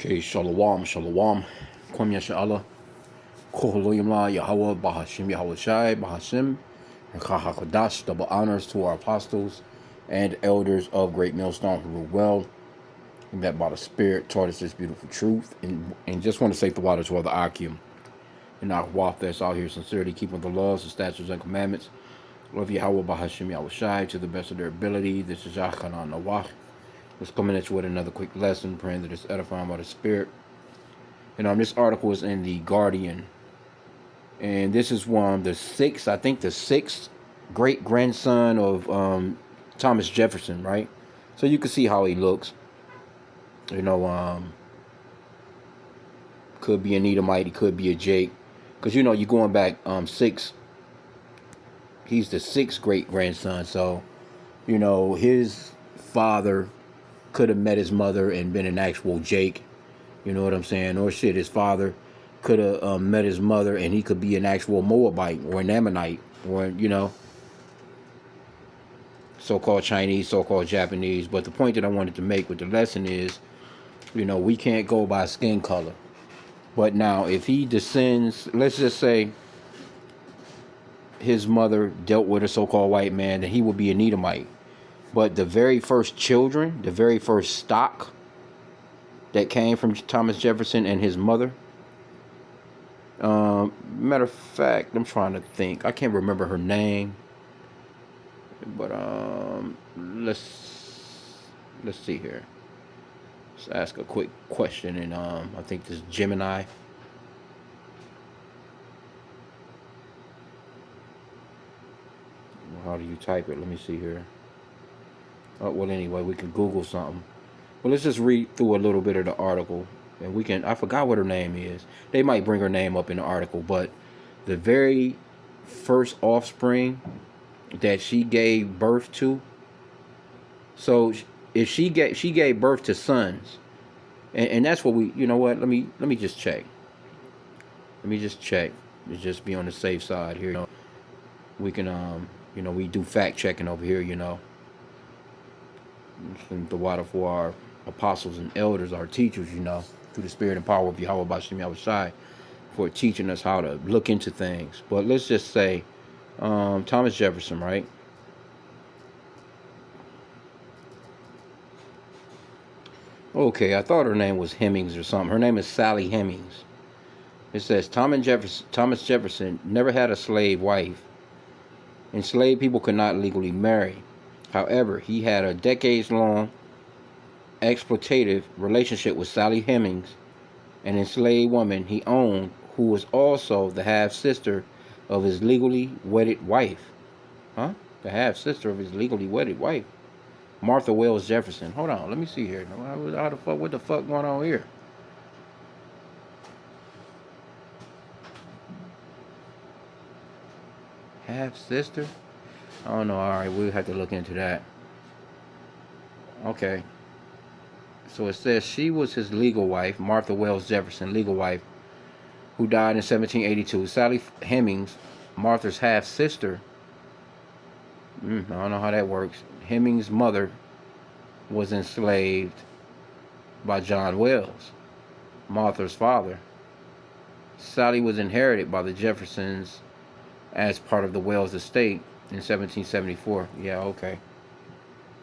Okay, Shalom, Shalom. Kwam Yasha'Allah. Koholoyim La Yahweh Bahashim Yahweh Shai Bahashim. And Chahakadash, double honors to our apostles and elders of Great Millstone who rule well, and that by the Spirit taught us this beautiful truth. And just want to say the water to all the H.I.M and our Waf that's out here sincerely keeping the laws, the statutes, and commandments. Love Yahweh Bahashim Yahweh Shai to the best of their ability. This is Yachanan Nawach. Just coming at you with another quick lesson, praying that it's edifying by the Spirit. And this article is in the Guardian, and this is one of the sixth, I think the sixth great grandson of Thomas Jefferson, right? So you can see how he looks. Could be an Edomite, he could be a Jake, because you're going back six. He's the sixth great grandson, so his father could have met his mother and been an actual Jake. You know what I'm saying? Or shit, his father could have met his mother and he could be an actual Moabite or an Ammonite or, so-called Chinese, so-called Japanese. But the point that I wanted to make with the lesson is, we can't go by skin color. But now, if he descends, let's just say his mother dealt with a so-called white man, then he would be an Edomite. But the very first children, the very first stock that came from Thomas Jefferson and his mother. Matter of fact, I'm trying to think. I can't remember her name. But let's see here. Let's ask a quick question, and I think this is Gemini. How do you type it? Let me see here. Well, anyway, we can Google something. Well, let's just read through a little bit of the article, and I forgot what her name is. They might bring her name up in the article, but the very first offspring that she gave birth to, so if she gave birth to sons, and that's what let me just check. Let me just check. Let's just be on the safe side here. We can, we do fact checking over here, the water for our apostles and elders, our teachers, through the spirit and power of Yahweh Bashim Yahweh Shai, for teaching us how to look into things. But let's just say Thomas Jefferson, right? Okay, I thought her name was Hemings or something. Her name is Sally Hemings. It says Thomas Jefferson never had a slave wife. Enslaved people could not legally marry. However, he had a decades-long exploitative relationship with Sally Hemings, an enslaved woman he owned, who was also the half-sister of his legally wedded wife. Huh? The half-sister of his legally wedded wife. Martha Wells Jefferson. Hold on, let me see here. What the fuck going on here? Half-sister? I don't know. Alright, we'll have to look into that. Okay. So it says she was his legal wife, Martha Wells Jefferson, legal wife, who died in 1782. Sally Hemings, Martha's half-sister. I don't know how that works. Hemings' mother was enslaved by John Wells, Martha's father. Sally was inherited by the Jeffersons as part of the Wells estate in 1774. Yeah, okay.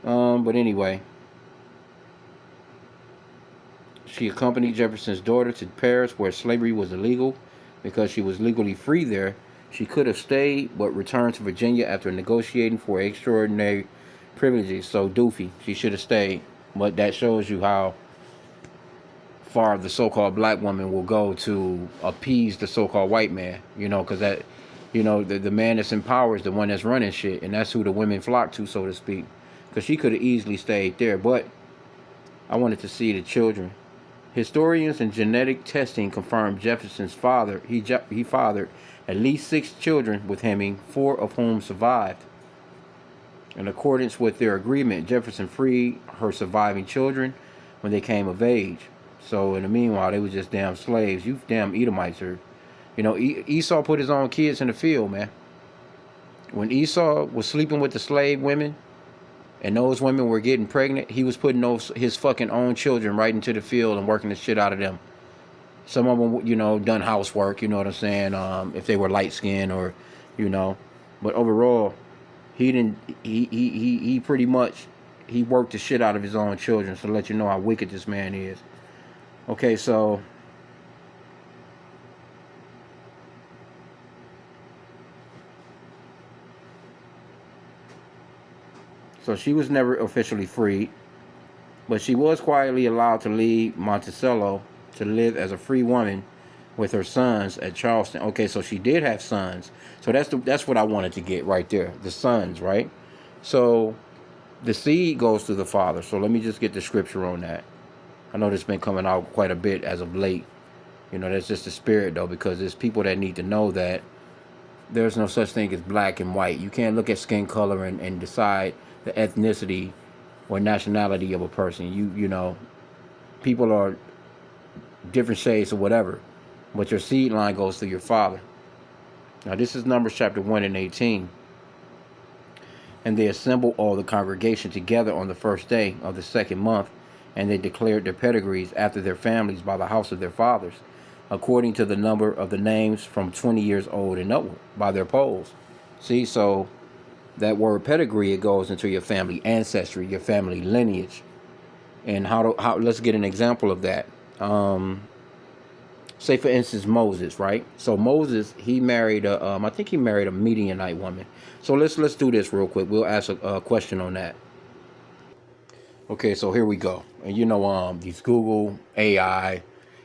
But anyway, she accompanied Jefferson's daughter to Paris, where slavery was illegal. Because she was legally free there, she could have stayed, but returned to Virginia after negotiating for extraordinary privileges. So doofy, she should have stayed. But that shows you how far the so-called black woman will go to appease the so-called white man. Because that, the man that's in power is the one that's running shit, and that's who the women flock to, so to speak. Because she could have easily stayed there, but I wanted to see the children. Historians and genetic testing confirmed Jefferson's father. He fathered at least 6 children with Heming, 4 of whom survived. In accordance with their agreement, Jefferson freed her surviving children when they came of age. So in the meanwhile, they were just damn slaves. You damn Edomites are. Esau put his own kids in the field, man. When Esau was sleeping with the slave women, and those women were getting pregnant, he was putting his fucking own children right into the field and working the shit out of them. Some of them, done housework. You know what I'm saying? If they were light skinned or, you know, but overall, he didn't. He pretty much he worked the shit out of his own children. So to let you know how wicked this man is. Okay, so she was never officially freed, but she was quietly allowed to leave Monticello to live as a free woman with her sons at Charleston. Okay, so she did have sons. So that's what I wanted to get right there. The sons, right? So the seed goes to the father. So let me just get the scripture on that. I know this has been coming out quite a bit as of late. That's just the spirit though, because there's people that need to know that there's no such thing as black and white. You can't look at skin color and decide the ethnicity or nationality of a person. People are different shades or whatever, but your seed line goes through your father. Now this is Numbers chapter 1 and 18. And they assembled all the congregation together on the first day of the second month, and they declared their pedigrees after their families by the house of their fathers, according to the number of the names from 20 years old and upward, by their polls. See, so that word pedigree, it goes into your family ancestry, your family lineage. And how let's get an example of that. Say for instance Moses, right? So Moses, he married I think he married a Midianite woman. So let's do this real quick. We'll ask a question on that. Okay, so here we go. And these Google AI,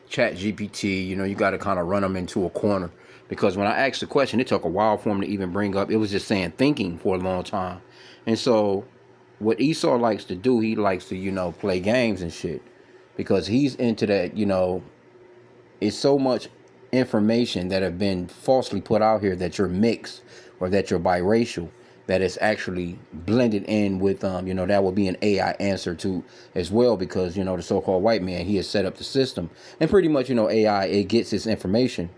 Chat GPT, you got to kind of run them into a corner, because when I asked the question, it took a while for them to even bring up. It was just saying thinking for a long time. And so what Esau likes to do, he likes to play games and shit, because he's into that. It's so much information that have been falsely put out here that you're mixed or that you're biracial, that it's actually blended in with that would be an AI answer to as well, because the so-called white man, he has set up the system, and pretty much AI, it gets its information.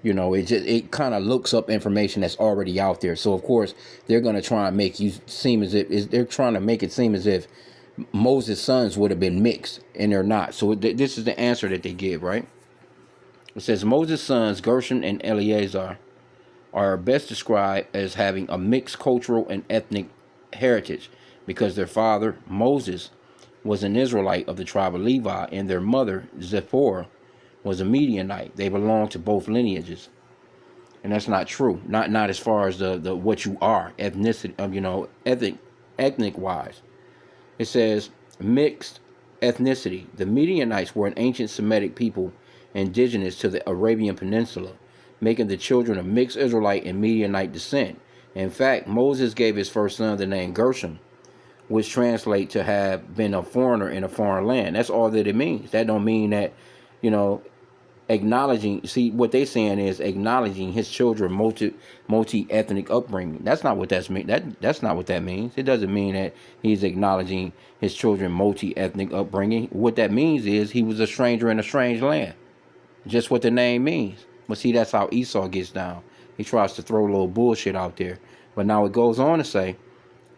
It kind of looks up information that's already out there. So of course they're going to try and make you seem as if they're trying to make it seem as if Moses' sons would have been mixed, and they're not. So this is the answer that they give, right? It says Moses' sons Gershon and Eleazar are best described as having a mixed cultural and ethnic heritage, because their father Moses was an Israelite of the tribe of Levi, and their mother Zipporah was a Midianite. They belong to both lineages, and that's not true. Not as far as the what you are ethnicity, ethnic wise. It says mixed ethnicity. The Midianites were an ancient Semitic people indigenous to the Arabian Peninsula, making the children of mixed Israelite and Midianite descent. In fact, Moses gave his first son the name Gershom, which translates to have been a foreigner in a foreign land. That's all that it means. That don't mean that, acknowledging. See, what they saying is acknowledging his children multi-ethnic upbringing. That's not what that's not what that means. It doesn't mean that he's acknowledging his children multi-ethnic upbringing. What that means is he was a stranger in a strange land. Just what the name means. But see, that's how Esau gets down. He tries to throw a little bullshit out there. But now it goes on to say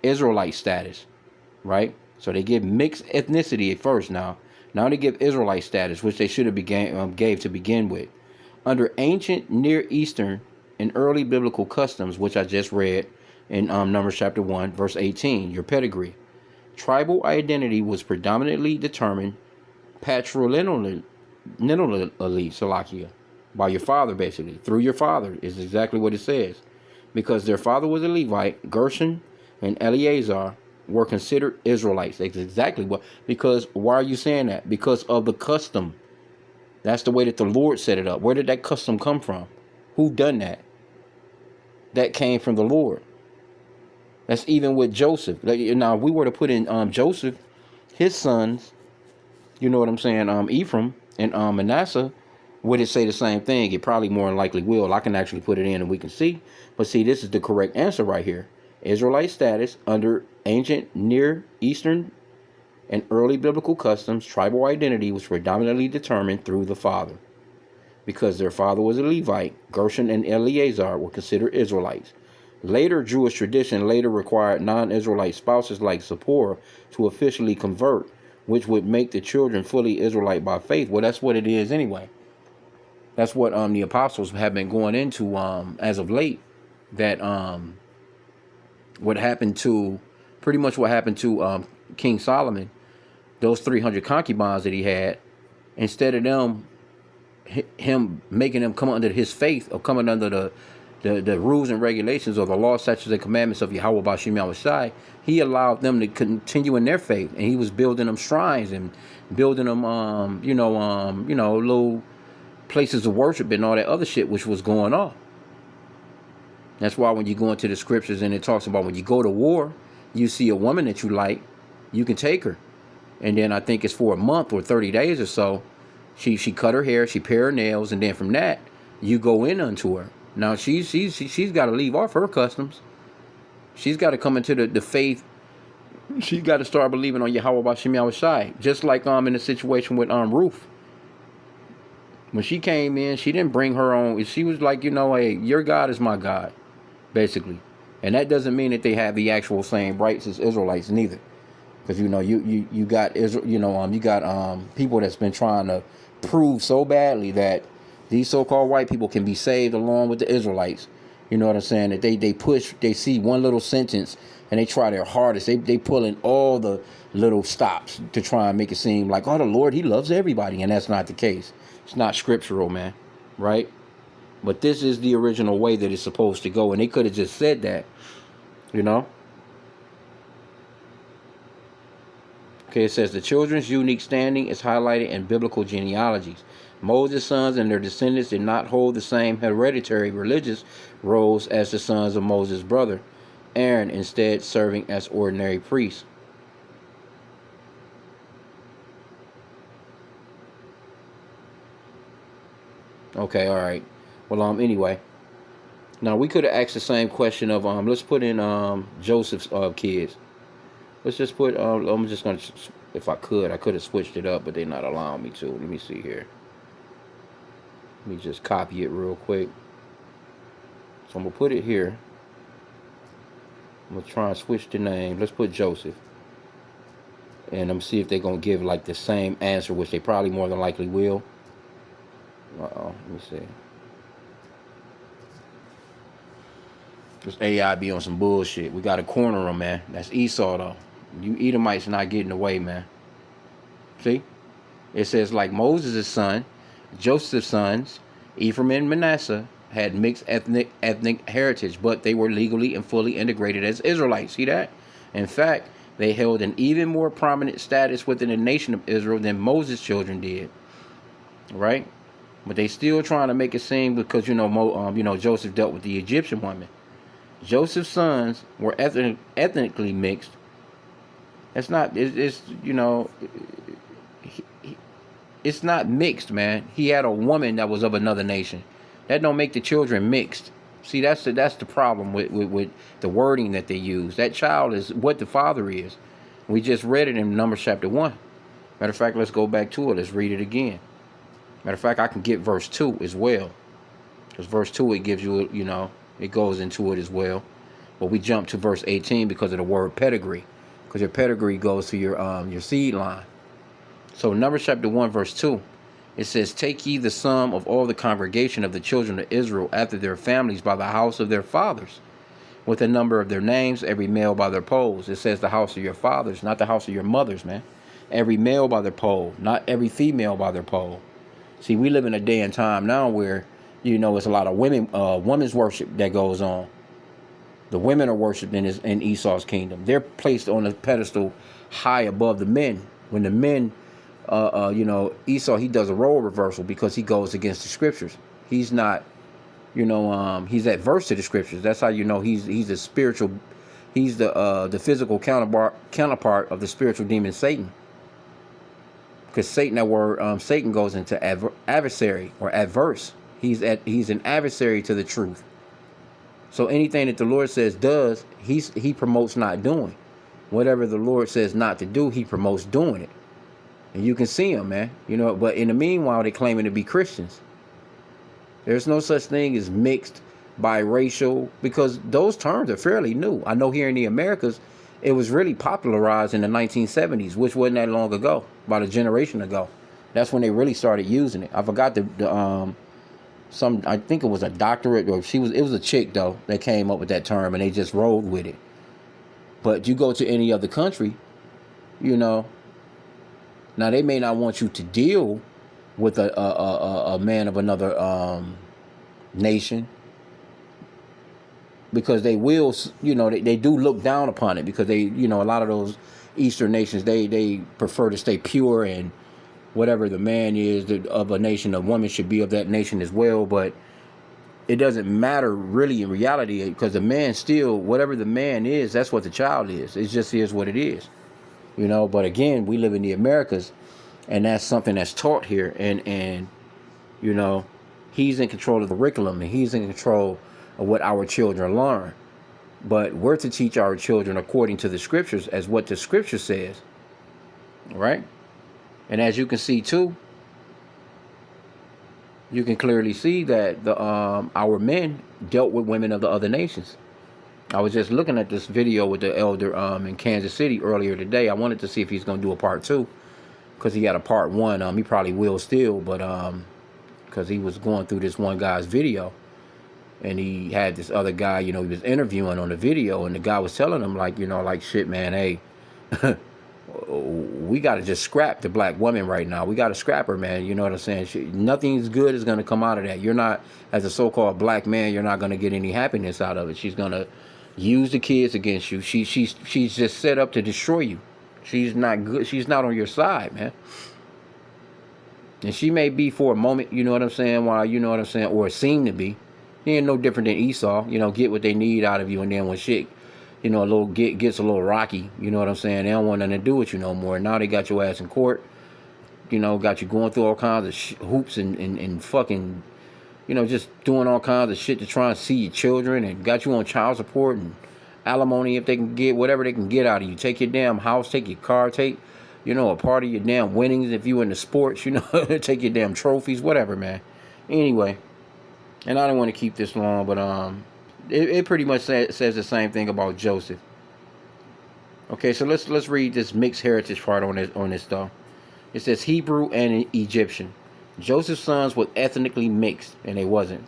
Israelite status, right? So they give mixed ethnicity at first. Now they give Israelite status, which they should have gave to begin with. Under ancient Near Eastern and early biblical customs, which I just read in Numbers chapter 1, verse 18, your pedigree. Tribal identity was predominantly determined patrilineally, Salakia, by your father, basically. Through your father is exactly what it says. Because their father was a Levite, Gershon and Eleazar were considered Israelites. That's exactly what. Because why are you saying that? Because of the custom. That's the way that the Lord set it up. Where did that custom come from? Who done that? That came from the Lord. That's even with Joseph. Now, if we were to put in Joseph, his sons, you know what I'm saying, Ephraim and Manasseh, would it say the same thing? It probably more than likely will. I can actually put it in and we can see. But see, this is the correct answer right here. Israelite status under ancient Near Eastern and early biblical customs, tribal identity was predominantly determined through the father. Because their father was a Levite, Gershon and Eleazar were considered Israelites. Later Jewish tradition later required non-Israelite spouses like Zipporah to officially convert, which would make the children fully Israelite by faith. Well, that's what it is anyway. That's what the apostles have been going into as of late. That what happened to pretty much what happened to King Solomon, those 300 concubines that he had, instead of him making them come under his faith or coming under the rules and regulations or the law, statutes, and commandments of Yahweh Bashim Yahushai, he allowed them to continue in their faith, and he was building them shrines and building them, little places of worship and all that other shit which was going on. That's why when you go into the scriptures and it talks about when you go to war, you see a woman that you like, you can take her, and then I think it's for a month or 30 days or so. She cut her hair, she pair her nails, and then from that you go in unto her. Now she's got to leave off her customs. She's got to come into the faith. She's got to start believing on Yahweh Bashim Yahushai. Just like in the situation with Ruth. When she came in, she didn't bring her own. She was like, hey, your God is my God, basically. And that doesn't mean that they have the actual same rights as Israelites neither. Because you got Israel, you got people that's been trying to prove so badly that these so-called white people can be saved along with the Israelites. You know what I'm saying? That they see one little sentence and they try their hardest. They pull in all the little stops to try and make it seem like, oh, the Lord, he loves everybody. And that's not the case. It's not scriptural, man. Right? But this is the original way that it's supposed to go. And they could have just said that, Okay, it says the children's unique standing is highlighted in biblical genealogies. Moses' sons and their descendants did not hold the same hereditary religious roles as the sons of Moses' brother, Aaron, instead serving as ordinary priests. Okay, all right. Well, anyway. Now, we could have asked the same question of, let's put in Joseph's kids. Let's just put, I'm just going to, if I could have switched it up, but they're not allowing me to. Let me see here. Let me just copy it real quick. So I'm going to put it here. I'm going to try and switch the name. Let's put Joseph. And I'm going to see if they're going to give like the same answer, which they probably more than likely will. Let me see. This AI be on some bullshit. We got to corner them, man. That's Esau, though. You Edomites not getting away, man. See? It says, like Moses' son, Joseph's sons, Ephraim and Manasseh, had mixed ethnic heritage, but they were legally and fully integrated as Israelites. See that? In fact, they held an even more prominent status within the nation of Israel than Moses' children did. Right? But they still trying to make it seem because, Joseph dealt with the Egyptian woman. Joseph's sons were ethnically mixed. It's not, it's not mixed, man. He had a woman that was of another nation. That don't make the children mixed. See, that's the problem with the wording that they use. That child is what the father is. We just read it in Numbers chapter 1. Matter of fact, let's go back to it. Let's read it again. Matter of fact, I can get verse 2 as well. Because verse 2, it gives you, it goes into it as well. But we jump to verse 18 because of the word pedigree. Because your pedigree goes to your seed line. So Numbers chapter 1 verse 2, it says, take ye the sum of all the congregation of the children of Israel after their families by the house of their fathers, with the number of their names, every male by their polls. It says the house of your fathers, not the house of your mothers, man. Every male by their poll, not every female by their poll. See, we live in a day and time now where, it's a lot of women's worship that goes on. The women are worshipped in Esau's kingdom. They're placed on a pedestal high above the men. When the men, Esau, he does a role reversal because he goes against the scriptures. He's not, he's adverse to the scriptures. That's how he's a spiritual, he's the physical counterpart of the spiritual demon Satan. Because Satan, that word Satan goes into adversary or adverse. He's an adversary to the truth. So anything that the Lord says does, he promotes not doing. Whatever the Lord says not to do, he promotes doing it. And you can see them, man. But in the meanwhile, they're claiming to be Christians. There's no such thing as mixed biracial, because those terms are fairly new. I know here in the Americas, it was really popularized in the 1970s, which wasn't that long ago, about a generation ago. That's when they really started using it. I forgot I think it was a doctorate, or it was a chick though that came up with that term, and they just rolled with it. But you go to any other country, you know, now they may not want you to deal with a man of another nation, because they will, they do look down upon it, because they, a lot of those Eastern nations, they prefer to stay pure, and whatever the man is of a nation, the woman should be of that nation as well. But it doesn't matter really in reality, because the man still, whatever the man is, that's what the child is. It just is what it is, But again, we live in the Americas, and that's something that's taught here, and he's in control of the curriculum, and he's in control of what our children learn. But we're to teach our children according to the scriptures, as what the scripture says, right? And as you can see too, you can clearly see that our men dealt with women of the other nations. I was just looking at this video with the elder in Kansas City earlier today. I wanted to see if he's going to do a part 2, because he had a part 1. He probably will still, but because he was going through this one guy's video, and he had this other guy, he was interviewing on the video, and the guy was telling him, like, shit, man, hey, we got to just scrap the black woman right now. We got to scrap her, man. You know what I'm saying? Nothing's good is going to come out of that. You're not, as a so-called black man, you're not going to get any happiness out of it. She's going to use the kids against you. She's just set up to destroy you. She's not good. She's not on your side, man. And she may be for a moment, you know what I'm saying, or seem to be. He ain't no different than Esau, get what they need out of you, and then when shit, gets a little rocky, you know what I'm saying, they don't want nothing to do with you no more. Now they got your ass in court, got you going through all kinds of hoops and fucking, just doing all kinds of shit to try and see your children, and got you on child support and alimony if they can get whatever they can get out of you. Take your damn house, take your car, take, a part of your damn winnings if you in the sports, take your damn trophies, whatever, man. Anyway. And I don't want to keep this long, but it pretty much says the same thing about Joseph. Okay, so let's read this mixed heritage part on this though. It says Hebrew and Egyptian. Joseph's sons were ethnically mixed, and they wasn't.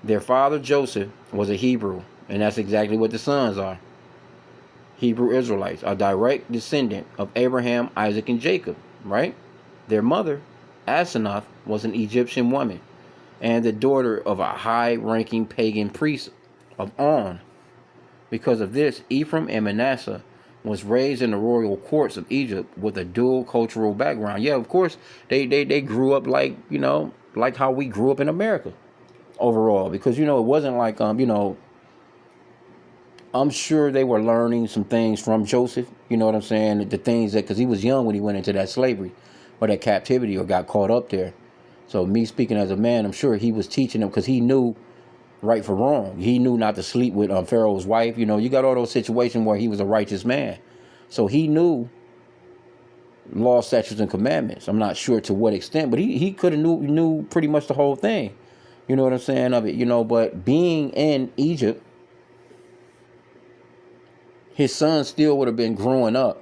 Their father Joseph was a Hebrew, and that's exactly what the sons are. Hebrew Israelites, a direct descendant of Abraham, Isaac, and Jacob, right? Their mother, Asenath, was an Egyptian woman, and the daughter of a high-ranking pagan priest of On. Because of this, Ephraim and Manasseh was raised in the royal courts of Egypt with a dual cultural background. Yeah, of course, they grew up like how we grew up in America overall. Because it wasn't like I'm sure they were learning some things from Joseph. You know what I'm saying? The things because he was young when he went into that slavery or that captivity or got caught up there. So me speaking as a man, I'm sure he was teaching them, because he knew right from wrong. He knew not to sleep with Pharaoh's wife. You got all those situations where he was a righteous man. So he knew law, statutes, and commandments. I'm not sure to what extent, but he could have knew pretty much the whole thing. You know what I'm saying of it, but being in Egypt, his son still would have been growing up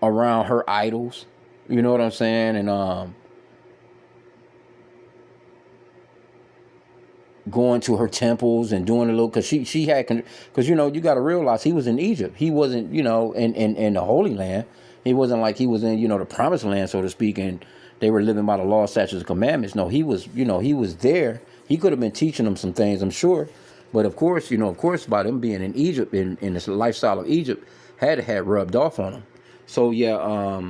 around her idols. You know what I'm saying? And going to her temples and doing a little, because she had, because you got to realize he was in Egypt. He wasn't in the Holy Land. He wasn't like he was in the promised land, so to speak, and they were living by the law, statutes, and commandments. No, he was he was there. He could have been teaching them some things, I'm sure, but of course by them being in Egypt, in this lifestyle of Egypt, had rubbed off on them. So yeah,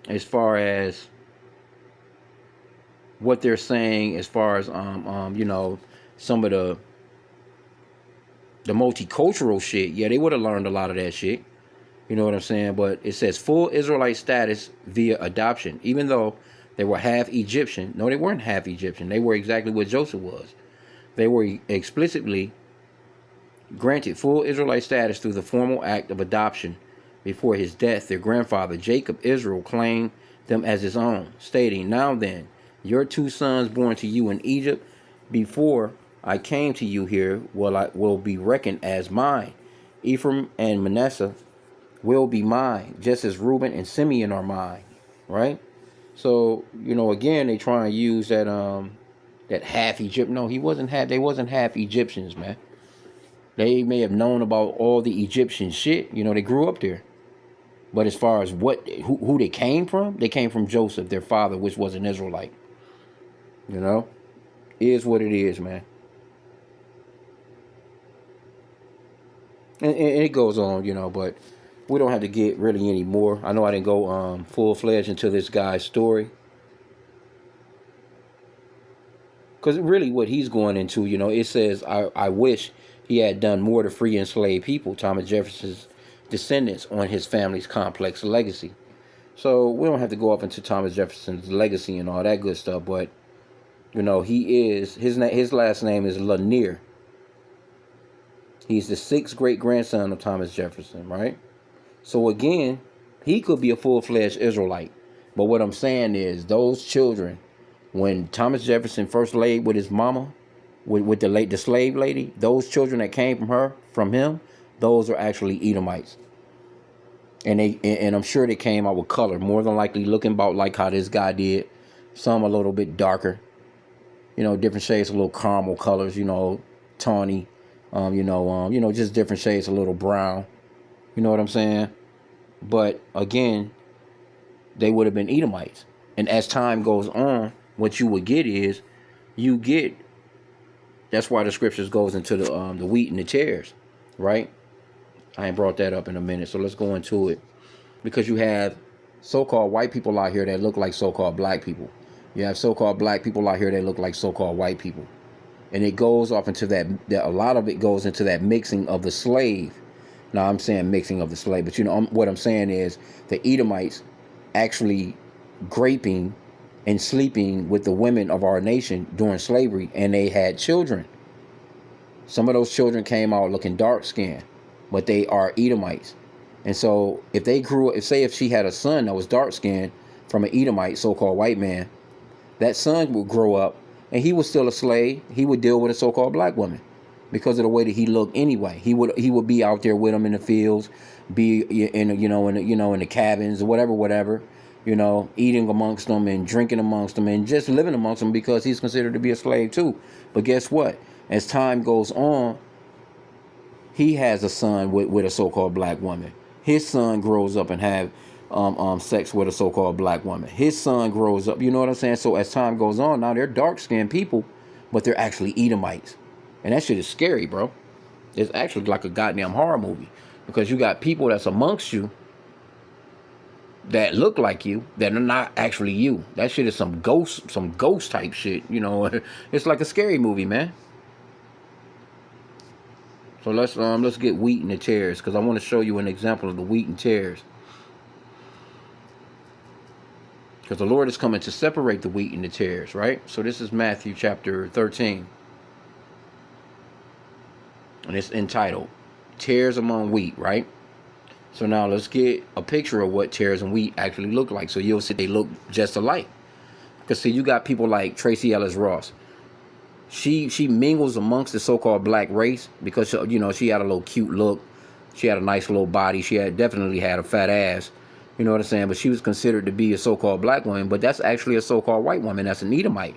as far as what they're saying, as far as some of the multicultural shit, yeah, they would have learned a lot of that shit. You know what I'm saying? But it says full Israelite status via adoption, even though they were half Egyptian. No, they weren't half Egyptian. They were exactly what Joseph was. They were explicitly granted full Israelite status through the formal act of adoption. Before his death, their grandfather, Jacob Israel, claimed them as his own, stating, "Now then, your 2 sons born to you in Egypt before I came to you here will be reckoned as mine. Ephraim and Manasseh will be mine, just as Reuben and Simeon are mine. Right? So, again, they try and use that half Egypt. No, he wasn't half. They wasn't half Egyptians, man. They may have known about all the Egyptian shit. They grew up there. But as far as who they came from Joseph, their father, which was an Israelite. You know, is what it is, man. And it goes on, but we don't have to get really any more. I know I didn't go full fledged into this guy's story. Because really what he's going into, it says, I wish he had done more to free enslaved people, Thomas Jefferson's descendants, on his family's complex legacy. So we don't have to go up into Thomas Jefferson's legacy and all that good stuff, but, his last name is Lanier. He's the sixth great-grandson of Thomas Jefferson, right? So again, he could be a full-fledged Israelite. But what I'm saying is those children, when Thomas Jefferson first laid with his mama, with the slave lady, those children that came from him, those are actually Edomites. And I'm sure they came out with color, more than likely looking about like how this guy did. Some a little bit darker, different shades, a little caramel colors, tawny, just different shades, a little brown. You know what I'm saying? But again, they would have been Edomites. And as time goes on, what you would get is, that's why the scriptures goes into the wheat and the tares, right? I ain't brought that up in a minute, so let's go into it. Because you have so-called white people out here that look like so-called black people. You have so-called black people out here that look like so-called white people. And it goes off into that a lot of it goes into that mixing of the slave. Now, I'm saying mixing of the slave, but what I'm saying is the Edomites actually graping and sleeping with the women of our nation during slavery, and they had children. Some of those children came out looking dark-skinned, but they are Edomites. And so if they grew up, if she had a son that was dark-skinned from an Edomite, so-called white man, that son would grow up and he was still a slave. He would deal with a so-called black woman because of the way that he looked anyway. He would be out there with them in the fields, be in the cabins or whatever, eating amongst them and drinking amongst them and just living amongst them because he's considered to be a slave too. But guess what? As time goes on, he has a son with a so-called black woman. His son grows up and have sex with a so-called black woman. His son grows up, you know what I'm saying? So as time goes on, now they're dark-skinned people, but they're actually Edomites. And that shit is scary, bro. It's actually like a goddamn horror movie. Because you got people that's amongst you that look like you, that are not actually you. That shit is some ghost type shit, It's like a scary movie, man. So let's get wheat and the tares, because I want to show you an example of the wheat and tares. Because the Lord is coming to separate the wheat and the tares, right? So this is Matthew chapter 13. And it's entitled, Tares Among Wheat, right? So now let's get a picture of what tares and wheat actually look like. So you'll see they look just alike. Because see, you got people like Tracy Ellis Ross. She mingles amongst the so-called black race because, she had a little cute look. She had a nice little body. She definitely had a fat ass. You know what I'm saying? But she was considered to be a so-called black woman. But that's actually a so-called white woman. That's an Edomite,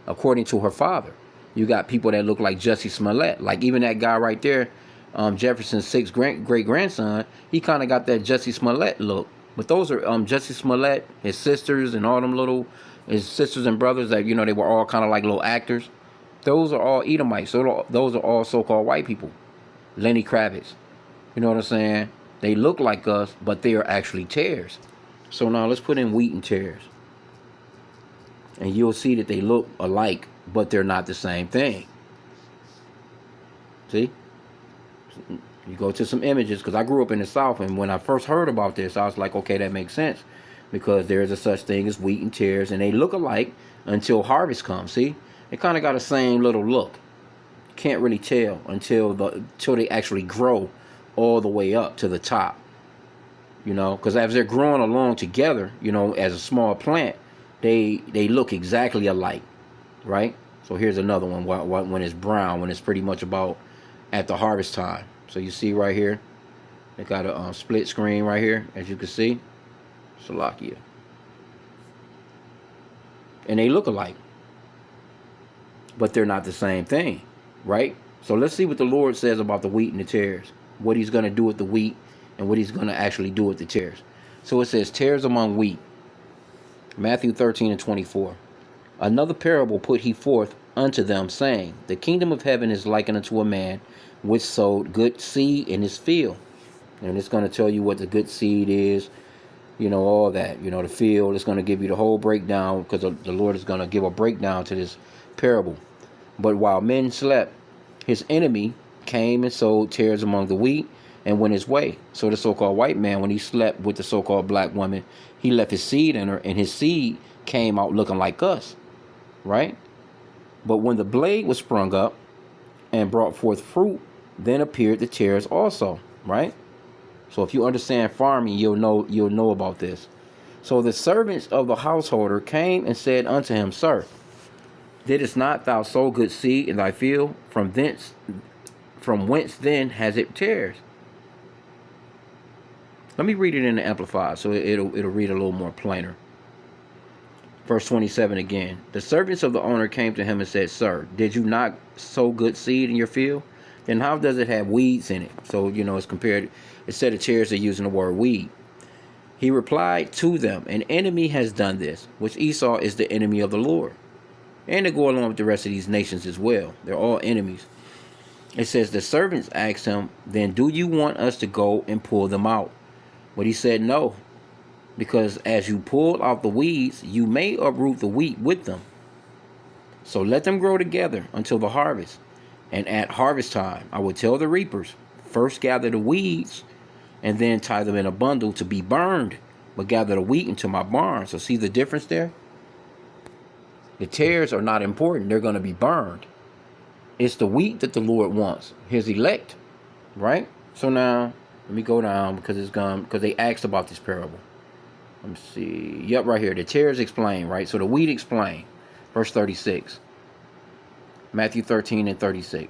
according to her father. You got people that look like Jussie Smollett. Like even that guy right there, Jefferson's sixth great-grandson, he kind of got that Jussie Smollett look. But those are Jussie Smollett, his sisters, and all them his sisters and brothers that, they were all kind of like little actors. Those are all Edomites. So those are all so-called white people. Lenny Kravitz. You know what I'm saying? They look like us, but they are actually tares. So now let's put in wheat and tares. And you'll see that they look alike, but they're not the same thing. See? You go to some images, because I grew up in the South, and when I first heard about this, I was like, okay, that makes sense. Because there is a such thing as wheat and tares, and they look alike until harvest comes, see? They kind of got the same little look. Can't really tell until they actually grow all the way up to the top. Because as they're growing along together, as a small plant, they look exactly alike, right? So here's another one when it's brown, when it's pretty much about at the harvest time. So you see right here, they got a split screen right here, as you can see. Salakia. And they look alike, but they're not the same thing, right? So let's see what the Lord says about the wheat and the tares, what he's going to do with the wheat and what he's going to actually do with the tares. So it says, tares among wheat. Matthew 13:24. Another parable put he forth unto them, saying, the kingdom of heaven is likened unto a man which sowed good seed in his field. And it's going to tell you what the good seed is, all that, the field. It's going to give you the whole breakdown, because the Lord is going to give a breakdown to this parable. But while men slept, his enemy came and sowed tares among the wheat and went his way. So the so-called white man, when he slept with the so-called black woman, he left his seed in her, and his seed came out looking like us, right? But when the blade was sprung up and brought forth fruit, then appeared the tares also, right? So if you understand farming, you'll know about this. So the servants of the householder came and said unto him, Sir, didst not thou sow good seed in thy field? From whence then has it tares? Let me read it in the Amplified, so it'll read a little more plainer. Verse 27 again. The servants of the owner came to him and said, Sir, did you not sow good seed in your field? Then how does it have weeds in it? So, it's compared, instead of tares, they're using the word weed. He replied to them, an enemy has done this, which Esau is the enemy of the Lord. And to go along with the rest of these nations as well. They're all enemies. It says, the servants asked him, then do you want us to go and pull them out? But he said, no, because as you pull out the weeds, you may uproot the wheat with them. So let them grow together until the harvest. And at harvest time, I will tell the reapers, first gather the weeds, and then tie them in a bundle to be burned, but gather the wheat into my barn. So see the difference there? The tares are not important. They're going to be burned. It's the wheat that the Lord wants, his elect, right? So now, let me go down, because they asked about this parable. Let me see. Yep, right here. The tares explain, right? So the wheat explain. Verse 36. Matthew 13:36.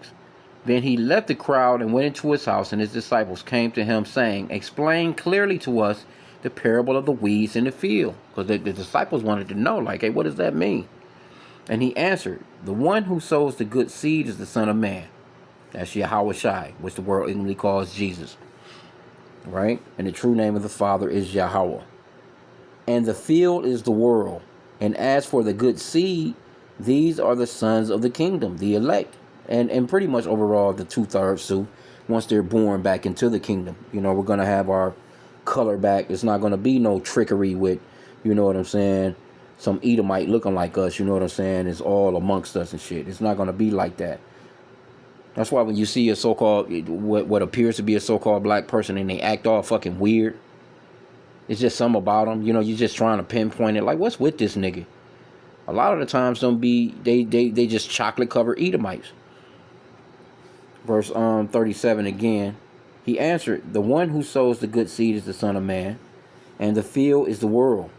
Then he left the crowd and went into his house, and his disciples came to him, saying, explain clearly to us the parable of the weeds in the field. Because the disciples wanted to know, like, hey, what does that mean? And he answered, the one who sows the good seed is the Son of Man. That's Yahweh, which the world English calls Jesus. Right? And the true name of the Father is Yahweh. And the field is the world. And as for the good seed, these are the sons of the kingdom, the elect. And pretty much overall the 2/3 too, once they're born back into the kingdom. We're going to have our color back. It's not going to be no trickery with, some Edomite looking like us, is all amongst us and shit. It's not going to be like that. That's why when you see a so-called, what appears to be a so-called black person, and they act all fucking weird, it's just something about them. You're just trying to pinpoint it. Like, what's with this nigga? A lot of the times they just chocolate covered Edomites. Verse 37 again. He answered, the one who sows the good seed is the Son of Man, and the field is the world.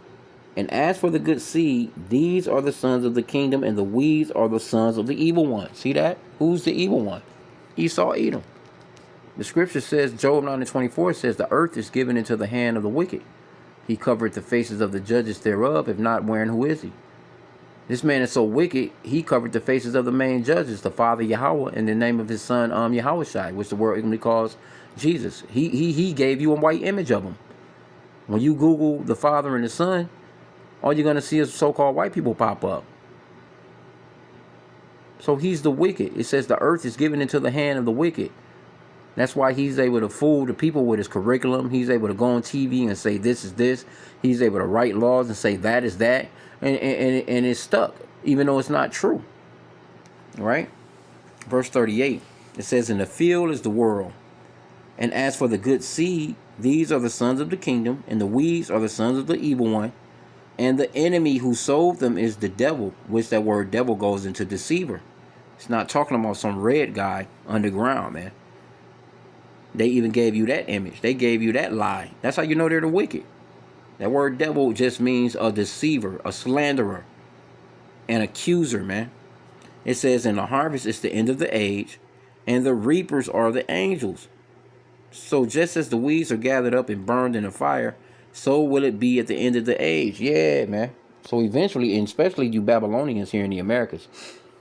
And as for the good seed, these are the sons of the kingdom, and the weeds are the sons of the evil one. See that? Who's the evil one? Esau, Edom. The scripture says, Job 9:24 says, the earth is given into the hand of the wicked. He covered the faces of the judges thereof. If not, wherein who is he? This man is so wicked, he covered the faces of the main judges, the Father Yahweh, in the name of his son Yahweh, which the world English calls Jesus. He gave you a white image of him. When you Google the Father and the Son, all you're going to see is so-called white people pop up. So he's the wicked. It says the earth is given into the hand of the wicked. That's why he's able to fool the people with his curriculum. He's able to go on TV and say this is this. He's able to write laws and say that is that. And it's stuck, even though it's not true. Right? Verse 38. It says, in the field is the world. And as for the good seed, these are the sons of the kingdom, and the weeds are the sons of the evil one. And the enemy who sowed them is the devil, which that word devil goes into deceiver. It's not talking about some red guy underground, man. They even gave you that image. They gave you that lie. That's how you know they're the wicked. That word devil just means a deceiver, a slanderer, an accuser, man. It says, "In the harvest is the end of the age, and the reapers are the angels. So just as the weeds are gathered up and burned in a fire, so will it be at the end of the age." Yeah, man. So eventually, and especially you Babylonians here in the Americas,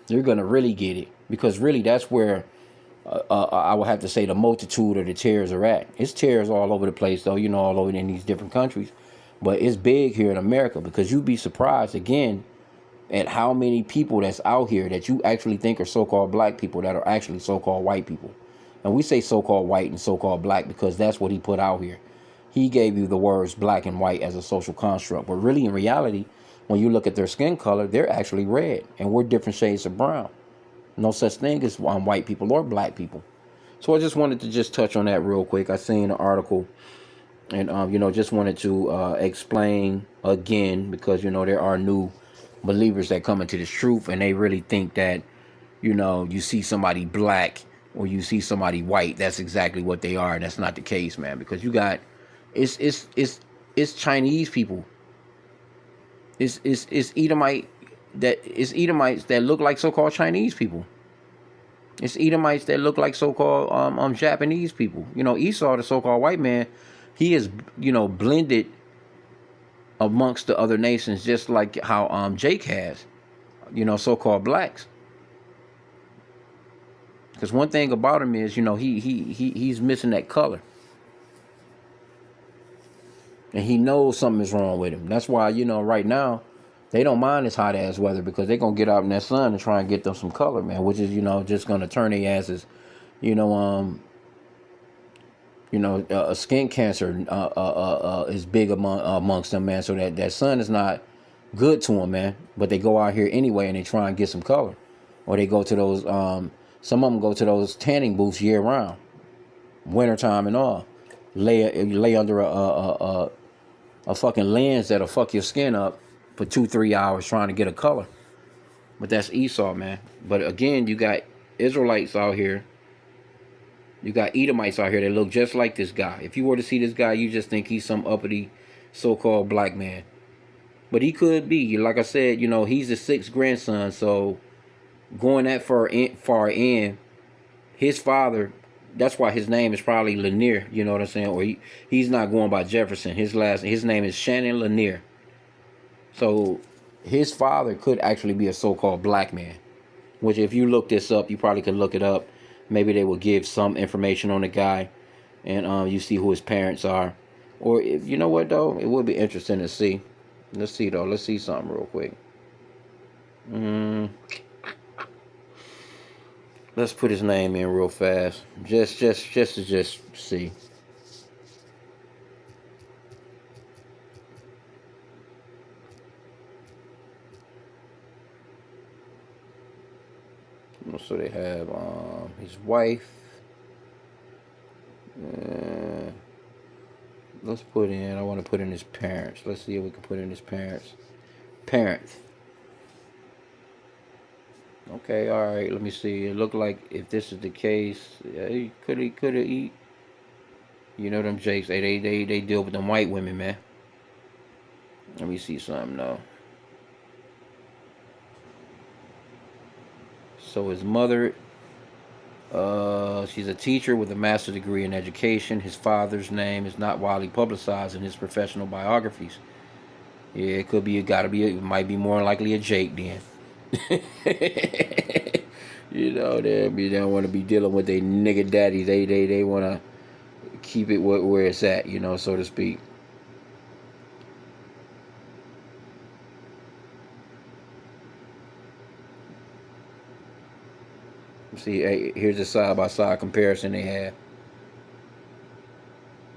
you're gonna really get it, because really that's where I would have to say the multitude of the tears are at. It's tears all over the place, though, all over in these different countries, but it's big here in America, because you'd be surprised again at how many people that's out here that you actually think are so-called black people that are actually so-called white people. And we say so-called white and so-called black because that's what he put out here. He gave you the words black and white as a social construct, but really in reality, when you look at their skin color, they're actually red, and we're different shades of brown. No such thing as white people or black people. So I just wanted to just touch on that real quick. I seen an article, and just wanted to explain again, because there are new believers that come into this truth, and they really think that you see somebody black or you see somebody white, that's exactly what they are, and that's not the case, man. Because you got it's Chinese people, it's Edomites that look like so-called Chinese people. It's Edomites that look like so-called Japanese people. Esau, the so-called white man, he is blended amongst the other nations, just like how Jake has, so-called blacks. Because one thing about him is, he's missing that color, and he knows something is wrong with him. That's why right now they don't mind this hot ass weather, because they're gonna get out in that sun and try and get them some color, man. Which is just gonna turn their asses, skin cancer is big amongst them, man. So that sun is not good to them, man. But they go out here anyway and they try and get some color, or they go to those. Some of them go to those tanning booths year round, wintertime and all. Lay under a fucking lens that'll fuck your skin up for 2-3 hours trying to get a color. But that's Esau, man. But again, you got Israelites out here. You got Edomites out here that look just like this guy. If you were to see this guy, you just think he's some uppity so-called black man. But he could be. Like I said, he's the sixth grandson. So going that far in, his father, that's why his name is probably Lanier. You know what I'm saying? Or he's not going by Jefferson. His name is Shannon Lanier. So his father could actually be a so-called black man. Which, if you look this up, you probably could look it up. Maybe they will give some information on the guy, and you see who his parents are. Or if you know what though, it would be interesting to see. Let's see though. Let's see something real quick. Let's put his name in real fast, just to see. So they have his wife. Let's put in. I want to put in his parents. Let's see if we can put in his parents. Parents. Okay, all right. Let me see. It looked like if this is the case, yeah, he could eat. Them Jakes. They deal with them white women, man. Let me see something though. So his mother, she's a teacher with a master's degree in education. His father's name is not widely publicized in his professional biographies. Yeah, it could be. It might be more likely a Jake then. They don't want to be dealing with their nigga daddies. They want to keep it where it's at, so to speak. See, here's a side-by-side comparison they have.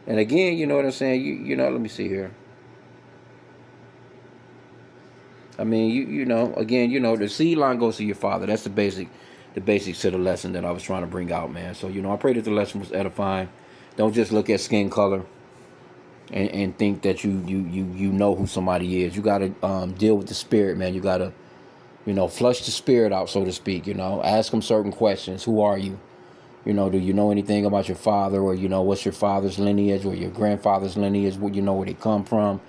And again, you know what I'm saying? Let me see here. I mean, again, the seed line goes to your father. That's the basics to the lesson that I was trying to bring out, man. So, I pray that the lesson was edifying. Don't just look at skin color and think that you know who somebody is. You got to deal with the spirit, man. You got to, flush the spirit out, so to speak. Ask them certain questions. Who are you? Do you know anything about your father, or what's your father's lineage or your grandfather's lineage? Where they come from?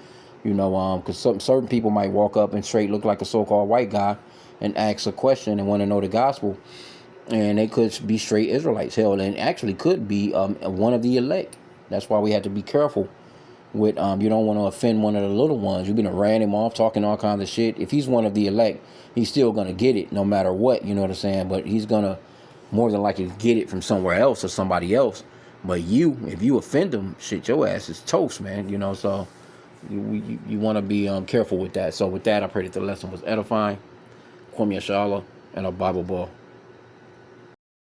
You know, because certain people might walk up and straight look like a so-called white guy and ask a question and want to know the gospel, and they could be straight Israelites, hell, and actually could be one of the elect. That's why we have to be careful with you don't want to offend one of the little ones. You've been ran him off talking all kinds of shit. If he's one of the elect, he's still gonna get it no matter what, you know what I'm saying? But he's gonna more than likely get it from somewhere else or somebody else. But you, if you offend him, shit, your ass is toast, man. You know, so you want to be careful with that. So with that, I pray that the lesson was edifying. Kwame Yashala and a Bible ball.